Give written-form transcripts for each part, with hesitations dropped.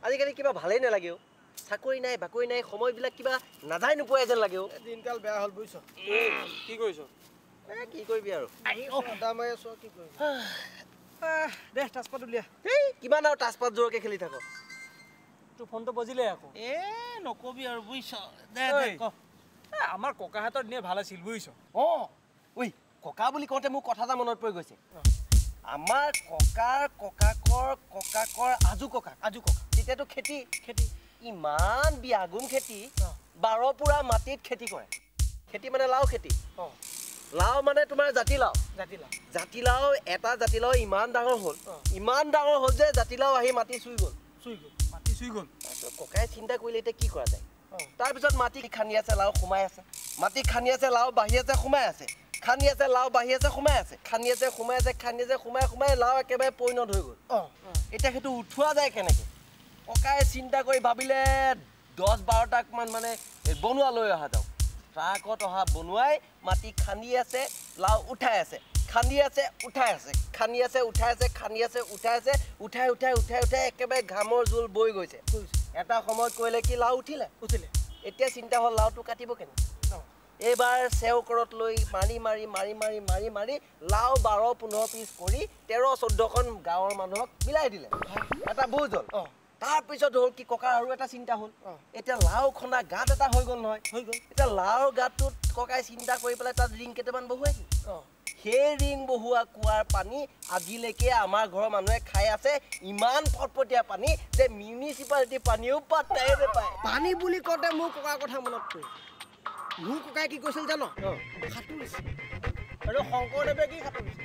আজিকালি কিবা ভালেই নালাগে অ' চাকৰি নাই বাকৰি নাই সময়বিলাক কিবা নাযায় নোপোৱাই যেন লাগে অ' দিনকাল বেয়া হ'ল বুজিছ কি কৰিছ কি কৰিবি আৰু দামাই আছো কি কৰিবি দে টাচপাত উলিয়া এই কিমান আৰু টাচপাত জোৰকে খেলি থাক তোৰ ফোনটো বজিলে আকৌ নকবি আৰু বুজিছ দে ক আমাৰ ককাহঁতৰ দিনে ভাল আছিল বুজিছ অঁ ঐ ককা বুলি কওঁতে মোৰ কথা এটা মনত পৰি গৈছে আমাৰ ককাকৰ আজু ককা তেতিয়াতো খেতি ইমান বিয়াগুম খেতি 12 পুৰা মাটিত খেতি কৰে খেতি মানে লাও খেতি লাও মানে তোমাৰ জাতিলাও এটা জাতিলাও ইমান ডাঙৰ হ'ল যে জাতিলাও আহি মাটি চুই গ'ল ককাই চিন্তা কৰিলে এতিয়া কি কৰা যায় তাৰপিছত মাটি খান্দি আছে লাও সোমাই আছে মাটি খান্দি আছে লাও বাঢ়ি আছে সোমাই আছে খান্দি আছে লাও বাঢ়ি আছে সোমাই আছে খান্দি আছে সোমাই লাও একেবাৰে পৰিণত হৈ গ'ল এতিয়া সেইটো উঠোৱা যায় কেনেকে ককাই চিন্তা কৰি ভাবিলে 10-12টাক মান মানে বনোৱা লৈ অহা যাওক ট্ৰাকত অহা বনোৱাই মাটি খান্দি আছে লাও উঠাই আছে উঠাই একেবাৰে ঘামৰ জোল বৈ গৈছে এটা সময়ত কৰিলে কি লাও উঠিলে এতিয়া চিন্তা হ'ল লাওটো কাটিব কেনে এইবাৰ চেওকৰত লৈ মাৰি লাও 12-15 পিচ কৰি 13-14খন গাঁৱৰ মানুহক মিলাই দিলে এটা বুজ হ'ল তাৰপিছত হ'ল কি ককাৰ আৰু এটা চিন্তা হ'ল এতিয়া লাও খনা গাঁত এটা হৈ গ'ল নহয় এতিয়া লাওৰ গাঁতটোত ককাই চিন্তা কৰি পেলাই তাত ৰিং কেইটামান বহুৱাই সেই ৰিং বহুৱা কুৱাৰ পানী আজিলৈকে আমাৰ ঘৰৰ মানুহে খাই আছে ইমান ফটফটীয়া পানী যে মিউনিচিপালিটি পানীও পাত্তাই নাপায় পানী বুলি কওঁতে মোৰ ককাৰ কথা মনত পৰে মোৰ ককাই কি কৈছিল জানো সাঁতুৰিছে আৰু শংকৰদেৱে কি সাঁতুৰিছে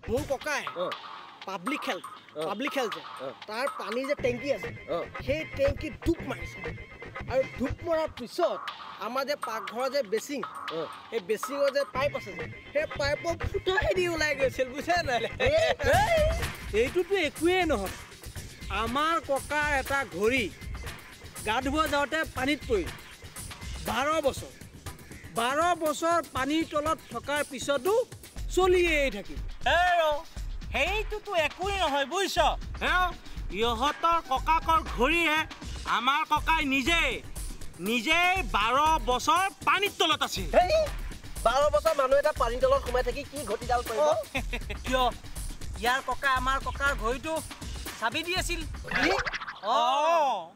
মোৰ ককাই পাব্লিক হেল্থ তাৰ পানী যে টেংকি আছে সেই টেংকি ডুব মাৰিছে আৰু ডুব মৰাৰ পিছত আমাৰ যে পাকঘৰৰ যে বেচিং সেই বেচিঙৰ যে পাইপ আছে যে সেই পাইপৰ ফুটাইদি ওলাই গৈছিল বুজিছে নাই এইটোতো একোৱেই নহয় আমাৰ ককাৰ এটা ঘড়ী গা ধুব যাওঁতে পানীত পৰি 12 বছৰ পানীৰ তলত থকাৰ পিছতো চলিয়েই থাকিল সেইটোতো একোৱেই নহয় বুজিছ ইহঁতৰ ককাকৰ ঘড়ীহে আমাৰ ককাই নিজেই 12 বছৰ পানীৰ তলত আছিল 12 বছৰ মানুহ এটা পানীৰ তলত সোমাই থাকি কি ঘটিডাল কৰিব কিয় ইয়াৰ ককা আমাৰ ককাৰ ঘড়ীটো চাবি দি আছিল